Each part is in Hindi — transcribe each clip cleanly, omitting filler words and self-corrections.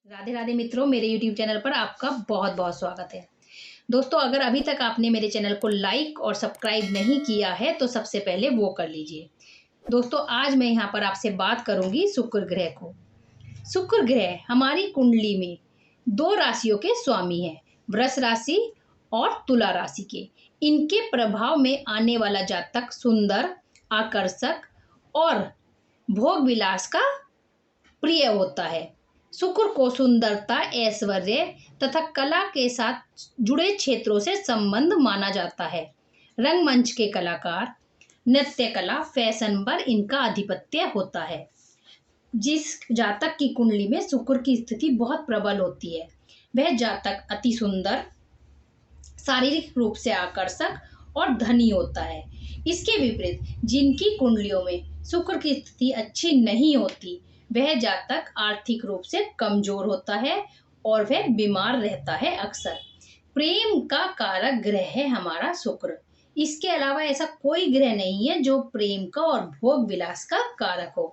राधे राधे मित्रों, मेरे YouTube चैनल पर आपका बहुत बहुत स्वागत है। दोस्तों, अगर अभी तक आपने मेरे चैनल को लाइक और सब्सक्राइब नहीं किया है तो सबसे पहले वो कर लीजिए। दोस्तों, आज मैं यहाँ पर आपसे बात करूंगी शुक्र ग्रह को। शुक्र ग्रह हमारी कुंडली में दो राशियों के स्वामी हैं, वृष राशि और तुला राशि के। इनके प्रभाव में आने वाला जातक सुंदर, आकर्षक और भोग विलास का प्रिय होता है। शुक्र को सुंदरता, ऐश्वर्य तथा कला के साथ जुड़े क्षेत्रों से संबंध माना जाता है। रंगमंच के कलाकार, नृत्य कला, फैशन पर इनका आधिपत्य होता है। जिस जातक की कुंडली में शुक्र की स्थिति बहुत प्रबल होती है, वह जातक अति सुंदर, शारीरिक रूप से आकर्षक और धनी होता है। इसके विपरीत जिनकी कुंडलियों में शुक्र की स्थिति अच्छी नहीं होती, वह जातक आर्थिक रूप से कमजोर होता है और वह बीमार रहता है अक्सर। प्रेम का कारक ग्रह है हमारा शुक्र। इसके अलावा ऐसा कोई ग्रह नहीं है जो प्रेम का और भोग विलास का कारक हो।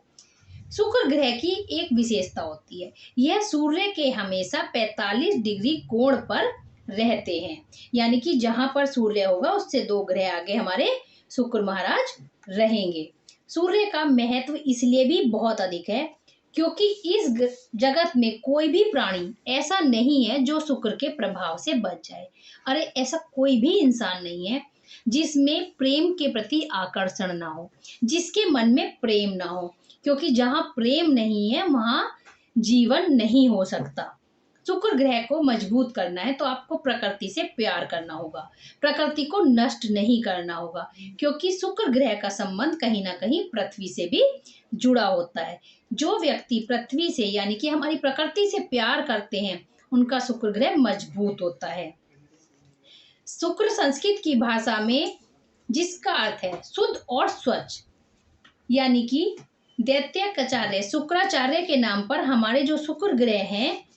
शुक्र ग्रह की एक विशेषता होती है, यह सूर्य के हमेशा 45 डिग्री कोण पर रहते हैं। यानी कि जहां पर सूर्य होगा उससे 2 ग्रह आगे हमारे शुक्र महाराज रहेंगे। सूर्य का महत्व इसलिए भी बहुत अधिक है क्योंकि इस जगत में कोई भी प्राणी ऐसा नहीं है जो शुक्र के प्रभाव से बच जाए। अरे, ऐसा कोई भी इंसान नहीं है जिसमें प्रेम के प्रति आकर्षण ना हो, जिसके मन में प्रेम ना हो, क्योंकि जहां प्रेम नहीं है वहां जीवन नहीं हो सकता। शुक्र ग्रह को मजबूत करना है तो आपको प्रकृति से प्यार करना होगा, प्रकृति को नष्ट नहीं करना होगा, क्योंकि शुक्र ग्रह का संबंध कहीं ना कहीं पृथ्वी से भी जुड़ा होता है। जो व्यक्ति पृथ्वी से यानी कि हमारी प्रकृति से प्यार करते हैं, उनका शुक्र ग्रह मजबूत होता है। शुक्र संस्कृत की भाषा में जिसका अर्थ है शुद्ध और स्वच्छ, यानी कि दैत्याचार्य शुक्राचार्य के नाम पर हमारे जो शुक्र ग्रह हैं,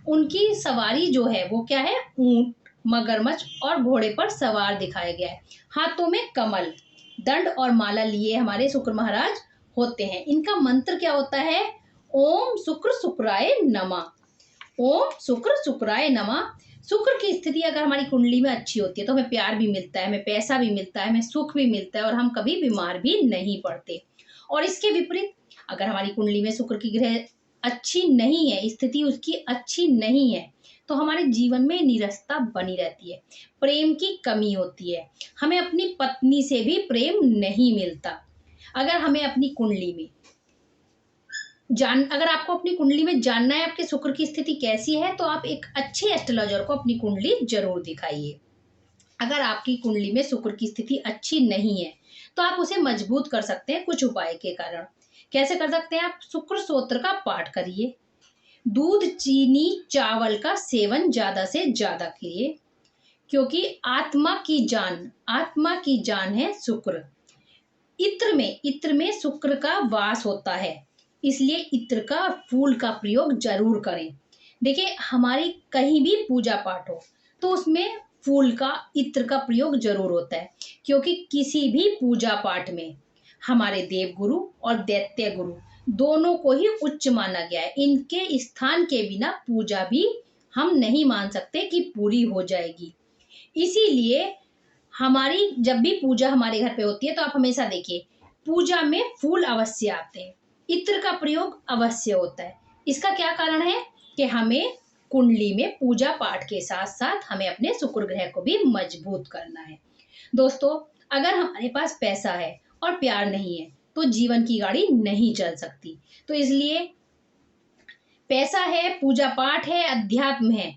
उनकी सवारी जो है वो क्या है, ऊंट, मगरमच्छ और घोड़े पर सवार दिखाया गया है। हाथों में कमल, दंड और माला लिए हमारे शुक्र महाराज होते हैं। इनका मंत्र क्या होता है, ओम शुक्र शुक्राय नमः। ओम शुक्र शुक्राय नमः। शुक्र की स्थिति अगर हमारी कुंडली में अच्छी होती है तो हमें प्यार भी मिलता है, हमें पैसा भी मिलता है, हमें सुख भी मिलता है और हम कभी बीमार भी नहीं पड़ते। और इसके विपरीत अगर हमारी कुंडली में शुक्र की ग्रह अच्छी नहीं है, स्थिति उसकी अच्छी नहीं है, तो हमारे जीवन में निरसता बनी रहती है, प्रेम की कमी होती है, हमें अपनी पत्नी से भी प्रेम नहीं मिलता। अगर हमें अपनी कुंडली में अगर आपको अपनी कुंडली में जानना है आपके शुक्र की स्थिति कैसी है, तो आप एक अच्छे एस्ट्रोलॉजर को अपनी कुंडली जरूर दिखाइए। अगर आपकी कुंडली में शुक्र की स्थिति अच्छी नहीं है तो आप उसे मजबूत कर सकते हैं कुछ उपाय के कारण। कैसे कर सकते हैं आप, शुक्र स्तोत्र का पाठ करिए, दूध, चीनी, चावल का सेवन ज्यादा से ज्यादा करिए, क्योंकि आत्मा की जान है शुक्र। इत्र में शुक्र का वास होता है, इसलिए इत्र का और फूल का प्रयोग जरूर करें। देखिए, हमारी कहीं भी पूजा पाठ हो तो उसमें फूल का, इत्र का प्रयोग जरूर होता है, क्योंकि किसी भी पूजा पाठ में हमारे देव गुरु और दैत्य गुरु दोनों को ही उच्च माना गया है। इनके स्थान के बिना पूजा भी हम नहीं मान सकते कि पूरी हो जाएगी। इसीलिए हमारी जब भी पूजा हमारे घर पे होती है तो आप हमेशा देखिए, पूजा में फूल अवश्य आते हैं, इत्र का प्रयोग अवश्य होता है। इसका क्या कारण है कि हमें कुंडली में पूजा पाठ के साथ साथ हमें अपने शुक्र ग्रह को भी मजबूत करना है। दोस्तों, अगर हमारे पास पैसा है और प्यार नहीं है तो जीवन की गाड़ी नहीं चल सकती। तो इसलिए पैसा है, पूजा पाठ है, अध्यात्म है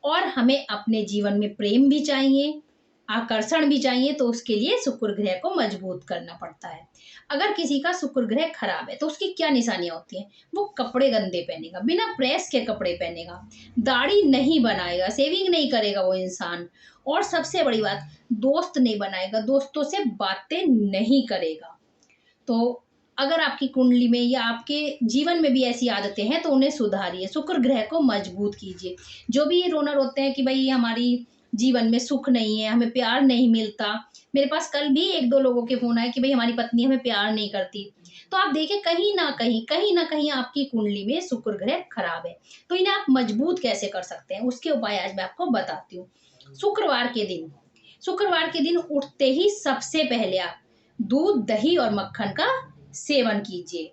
और हमें अपने जीवन में प्रेम भी चाहिए, आकर्षण भी चाहिए, तो उसके लिए शुक्र ग्रह को मजबूत करना पड़ता है। अगर किसी का शुक्र ग्रह खराब है तो उसकी क्या निशानियां होती हैं, वो कपड़े गंदे पहनेगा, बिना प्रेस के कपड़े पहनेगा, दाढ़ी नहीं बनाएगा, सेविंग नहीं करेगा वो इंसान, और सबसे बड़ी बात, दोस्त नहीं बनाएगा, दोस्तों से बातें नहीं करेगा। तो अगर आपकी कुंडली में या आपके जीवन में भी ऐसी आदतें हैं तो उन्हें सुधारिए, शुक्र ग्रह को मजबूत कीजिए। जो भी ये रोना रोते हैं कि भाई हमारी जीवन में सुख नहीं है, हमें प्यार नहीं मिलता, मेरे पास कल भी 1-2 लोगों के फोन आए कि भाई हमारी पत्नी हमें प्यार नहीं करती, तो आप देखिए कहीं ना कहीं आपकी कुंडली में शुक्र ग्रह खराब है। तो इन्हें आप मजबूत कैसे कर सकते हैं, उसके उपाय आज मैं आपको बताती हूँ। शुक्रवार के दिन उठते ही सबसे पहले आप दूध, दही और मक्खन का सेवन कीजिए।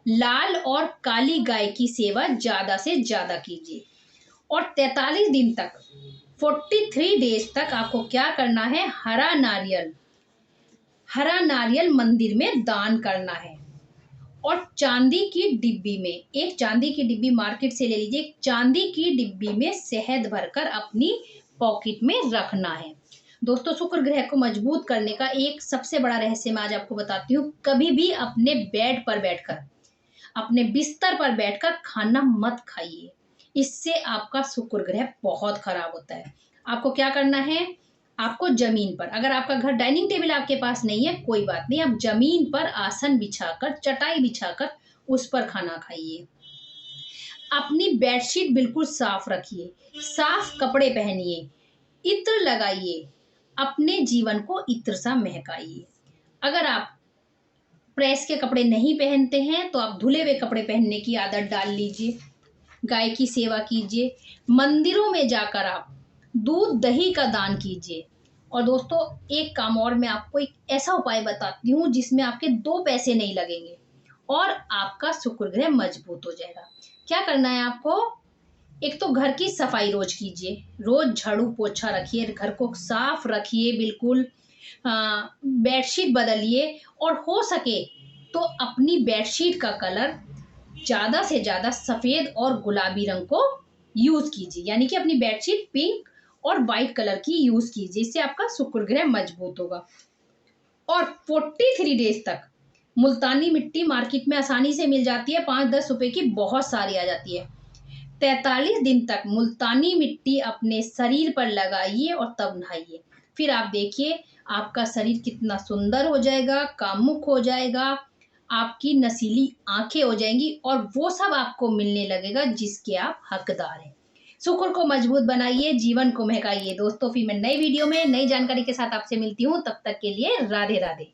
लाल और काली गाय की सेवा ज्यादा से ज्यादा कीजिए। और 43 दिन तक 43 डेज तक आपको क्या करना है, हरा नारियल मंदिर में दान करना है। और चांदी की डिब्बी में, एक चांदी की डिब्बी मार्केट से ले लीजिए, एक चांदी की डिब्बी में शहद भरकर अपनी पॉकेट में रखना है। दोस्तों, शुक्र ग्रह को मजबूत करने का एक सबसे बड़ा रहस्य मैं आज आपको बताती हूँ। कभी भी अपने बेड पर बैठकर, अपने बिस्तर पर बैठकर खाना मत खाइए। इससे आपका शुक्र ग्रह बहुत खराब होता है। आपको क्या करना है, आपको जमीन पर, अगर आपका घर डाइनिंग टेबल आपके पास नहीं है कोई बात नहीं, आप जमीन पर आसन बिछाकर, चटाई बिछाकर उस पर खाना खाइए। अपनी बेडशीट बिल्कुल साफ रखिए, साफ कपड़े पहनिए, इत्र लगाइए, अपने जीवन को इत्र सा महकाइए। अगर आप प्रेस के कपड़े नहीं पहनते हैं तो आप धुले हुए कपड़े पहनने की आदत डाल लीजिए। गाय की सेवा कीजिए। मंदिरों में जाकर आप दूध, दही का दान कीजिए। और दोस्तों, एक काम और मैं आपको एक ऐसा उपाय बताती हूँ जिसमें आपके 2 पैसे नहीं लगेंगे और आपका शुक्र ग्रह मजबूत हो जाएगा। क्या करना है आपको, एक तो घर की सफाई रोज कीजिए, रोज झाड़ू पोछा रखिए, घर को साफ रखिए बिल्कुल। बेडशीट बदलिए और हो सके तो अपनी बेडशीट का कलर ज्यादा से ज्यादा सफेद और गुलाबी रंग को यूज कीजिए, यानी कि अपनी बेडशीट पिंक और व्हाइट कलर की यूज कीजिए। इससे आपका शुक्र ग्रह मजबूत होगा। और 43 डेज तक मुल्तानी मिट्टी मार्केट में आसानी से मिल जाती है, 5-10 रुपए की बहुत सारी आ जाती है। 43 दिन तक मुल्तानी मिट्टी अपने शरीर पर लगाइए और तब नहाइए। फिर आप देखिए आपका शरीर कितना सुंदर हो जाएगा, कामुक हो जाएगा, आपकी नसीली आंखें हो जाएंगी और वो सब आपको मिलने लगेगा जिसके आप हकदार हैं। शुक्र को मजबूत बनाइए, जीवन को महकाइए। दोस्तों, फिर मैं नई वीडियो में नई जानकारी के साथ आपसे मिलती हूँ। तब तक के लिए राधे राधे।